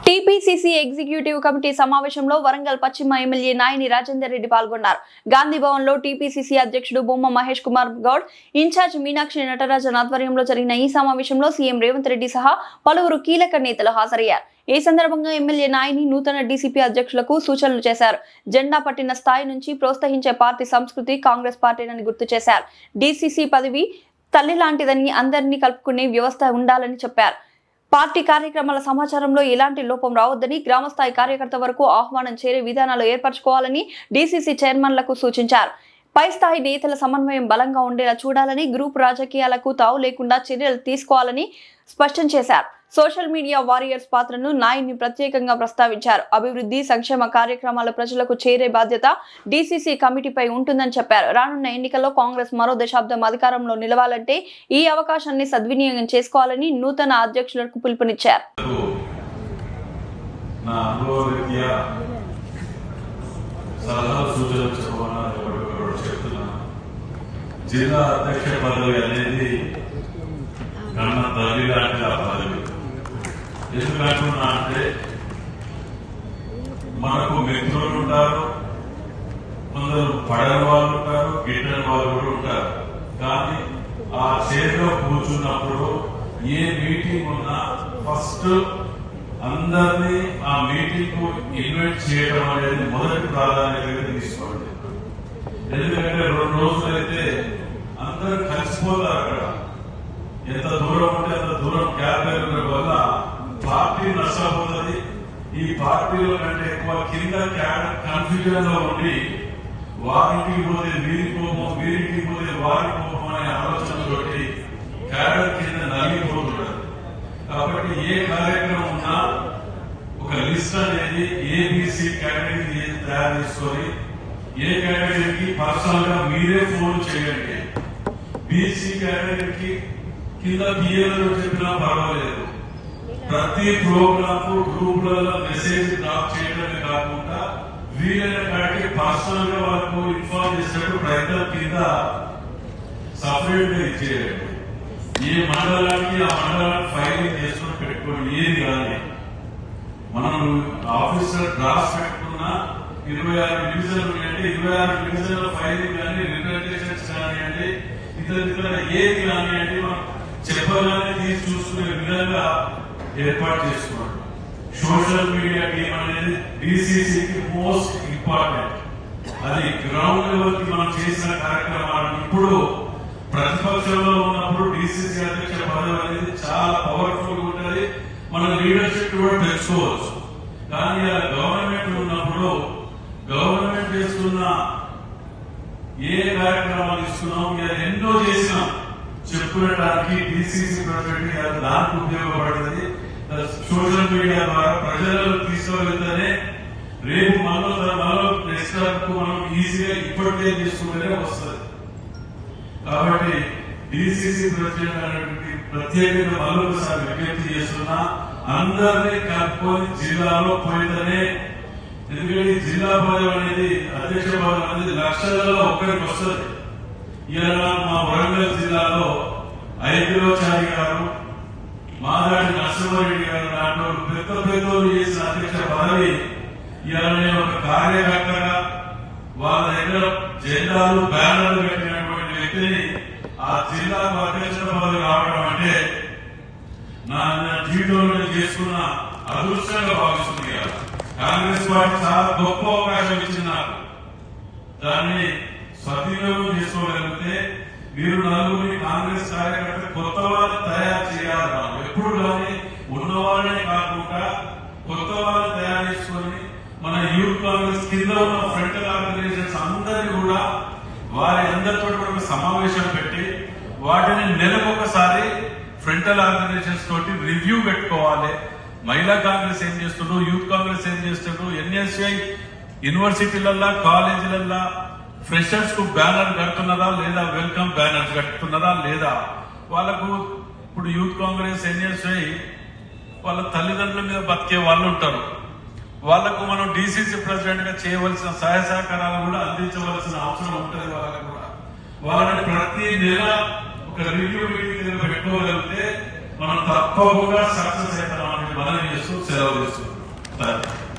TPCC executive committee సమావేశంలో వరంగల్ పశ్చిమ MLA Nayani Rajender Reddy పాల్గొన్నారు. గాంధీ భవన్ లో టీపీసీసీ అధ్యక్షుడు బొమ్మ మహేష్ కుమార్ గౌడ్, ఇన్ఛార్జ్ మీనాక్షి నటరాజన్ ఆధ్వర్యంలో జరిగిన ఈ సమావేశంలో సీఎం రేవంత్ రెడ్డి సహా పలువురు కీలక నేతలు హాజరయ్యారు. ఈ సందర్భంగా ఎమ్మెల్యే నాయని నూతన డీసీపీ అధ్యక్షులకు సూచనలు చేశారు. జెండా పట్టిన స్థాయి నుంచి ప్రోత్సహించే పార్టీ సంస్కృతి కాంగ్రెస్ పార్టీని గుర్తు చేశారు. డీసీసీ పదవి తల్లి లాంటిదని, అందరినీ కలుపుకునే వ్యవస్థ ఉండాలని చెప్పారు. పార్టీ కార్యక్రమాల సమాచారంలో ఎలాంటి లోపం రావద్దని, గ్రామస్థాయి కార్యకర్త వరకు ఆహ్వానం చేరే విధానాలు ఏర్పరచుకోవాలని డీసీసీ చైర్మన్లకు సూచించారు. పై స్థాయి నేతల సమన్వయం బలంగా ఉండేలా చూడాలని, గ్రూప్ రాజకీయాలకు తావు లేకుండా చర్యలు తీసుకోవాలని స్పష్టం చేశారు. సోషల్ మీడియా వారియర్స్ పాత్రను నాయని ప్రత్యేకంగా ప్రస్తావించారు. అభివృద్ధి సంక్షేమ కార్యక్రమాలు ప్రజలకు చేరే బాధ్యత డీసీసీ కమిటీపై ఉంటుందని చెప్పారు. రానున్న ఎన్నికల్లో కాంగ్రెస్ మరో దశాబ్దం అధికారంలో నిలవాలంటే ఈ అవకాశాన్ని సద్వినియోగం చేసుకోవాలని నూతన అధ్యక్షులకు పిలుపునిచ్చారు. జిల్లా అధ్యక్ష పదవి అనేది కన్న తల్లి లాంటి ఆ పదవి. ఎందుకంటున్నా అంటే మనకు మిత్రులు ఉంటారు, కొందరు పడని వాళ్ళు ఉంటారు, గిట్టని వాళ్ళు కూడా ఉంటారు. కానీ ఆ చైర్లో కూర్చున్నప్పుడు ఏ మీటింగ్ ఉన్నా ఫస్ట్ అందరినీ ఆ మీటింగ్ కు ఇన్వైట్ చేయడం అనేది మొదటి ప్రాధాన్యతగా తీసుకోండి. ఎందుకంటే 2 రోజులైతే అందరూ కలిసిపోతారు. అక్కడ ఎంత దూరం ఉంటే అంత దూరం గ్యాప్ పెరగడం వల్ల పార్టీ నష్టపోతుంది. ఈ పార్టీలో కంటే ఎక్కువ కింద కన్ఫ్యూజన్ లో ఉండి వారికి పోతే వీరి కోపం, వీరికి పోతే వారి కోపం అనే ఆలోచనతో క్యాడర్ కింద నలిగిపోతున్నారు. కాబట్టి ఏ కార్యక్రమం ఉన్నా ఒక లిస్ట్ అనేది ఏబిసి కేటగిరీ తయారు చేసుకొని ఏ కేటగిరీకి పర్సనల్ గా మీరే ఫోన్ చేయండి. బీసీ కేటగిరీకి కింద పిఏలో చెప్పినా పర్వాలేదు. ప్రతి ప్రోగ్రామ్ గ్రూపులలో మెసేజ్ డ్రాప్ చేయడమే కాకుండా వీలైన కాడికి పర్సనల్ గా వాళ్ళకు ఇన్ఫార్మ్ చేసినట్టు ప్రయత్నం కింద సపరేట్ గా ఇచ్చేయండి. ఏ మండలానికి ఆ మండలానికి ఫైలింగ్ చేసుకుని పెట్టుకోండి. ఏది కానీ మనం ఆఫీసర్ డ్రాఫ్ట్ పెట్టుకున్న 26 డివిజన్లు ఉన్నాయంటే 26 డివిజన్ల ఫైలింగ్ కానీ, రిప్రజెంటేషన్స్ కానివ్వండి, ఇతర ఏది కానివ్వండి, మనం చెప్పగానే తీసి చూసుకునే విధంగా ఏర్పాటు చేసుకోండి. సోషల్ మీడియా టీమ్ అనేది డీసీసీకి మోస్ట్ ఇంపార్టెంట్. అది గ్రౌండ్ లెవెల్ కి మనం చేసిన కార్యక్రమాలను ఇప్పుడు ప్రతిపక్షంలో ఉన్నప్పుడు డీసీసీ అధ్యక్ష పదవి అనేది చాలా పవర్ఫుల్ గా ఉంటుంది. మన లీడర్షిప్ కూడా పెంచుకోవచ్చు. కానీ గవర్నమెంట్ ఉన్నప్పుడు గవర్నమెంట్ చేస్తున్న ఏ కార్యక్రమాలు ఇస్తున్నాం, ఎన్నో చేసినాం చెప్పుకోవడానికి డీసీసీ ప్రెసిడెంట్ దానికి ఉపయోగపడుతుంది. సోషల్ మీడియా ద్వారా ప్రజలకు తీసుకువెళ్తేనే రేపు మనలో నెక్స్ట్ మనం ఈజీగా ఇప్పటికే తీసుకుంటేనే వస్తుంది. కాబట్టి డీసీసీ ప్రెసిడెంట్ అనేటువంటి ప్రత్యేకంగా మరొకసారి విజ్ఞప్తి చేస్తున్నా, అందరినీ కలుపుకొని జిల్లాలో పోయితేనే. ఎందుకంటే జిల్లా పదవి అనేది, అధ్యక్ష పదవి అనేది లక్షలలో ఒక్కరికి వస్తుంది. ఇలా మా వరంగల్ జిల్లాలో ఐకిలోచారి గారు, మాదాడి నరసింహారెడ్డి గారు లాంటి పెద్ద పెద్దలు చేసిన అధ్యక్ష పదవి ఇలా నేను ఒక కార్యకర్తగా వాళ్ళ దగ్గర జెండాలు బ్యానర్లు పెట్టినటువంటి వ్యక్తిని ఆ జిల్లాకు అధ్యక్ష పదవి రావడం అంటే నా జీవితంలో చేసుకున్న అదృష్టంగా భావిస్తుంది. కాంగ్రెస్ పార్టీ చాలా గొప్ప అవకాశం ఇచ్చింది నాకు. దాన్ని సద్వినియోగం చేసుకోగలిగితే మీరు నలుగురిని కాంగ్రెస్ కార్యకర్త కొత్త వాళ్ళు తయారు చేయాలి. ఎప్పుడు కానీ ఉన్నవాళ్ళనే కాకుండా కొత్త వాళ్ళు తయారు చేసుకొని మన యూత్ కాంగ్రెస్ కింద ఉన్న ఫ్రంటల్ ఆర్గనైజేషన్స్ అందరినీ కూడా వారి అందరితో ఒక సమావేశం పెట్టి వాటిని నెలకొకసారి ఫ్రంటల్ ఆర్గనైజేషన్స్ తోటి రివ్యూ పెట్టుకోవాలి. మహిళా కాంగ్రెస్ ఏం చేస్తుండ్రు, యూత్ కాంగ్రెస్ ఏం చేస్తుండ్రు, ఎన్ఎస్ఐ యూనివర్సిటీలల్లా కాలేజీలల్లా ఫ్రెషర్స్ కు బ్యానర్ కడుతున్నారా లేదా, వెల్కమ్ బ్యానర్స్ కట్టుతున్నారా లేదా, వాళ్ళకు ఇప్పుడు యూత్ కాంగ్రెస్ ఎన్ఎస్ఐ వాళ్ళ తల్లిదండ్రుల మీద బతికే వాళ్ళు ఉంటారు. వాళ్లకు మనం డీసీసీ ప్రెసిడెంట్ గా చేయవలసిన సహాయ సహకారాలు కూడా అందించవలసిన అవసరం ఉంటుంది. వాళ్ళకు కూడా వాళ్ళని ప్రతి నెల ఒక రివ్యూ మీటింగ్ పెట్టుకోగలిగితే మనం తప్పకుండా సక్సెస్ అవుతామని మనం చేస్తూ సెలవు చేస్తున్నాం. సరే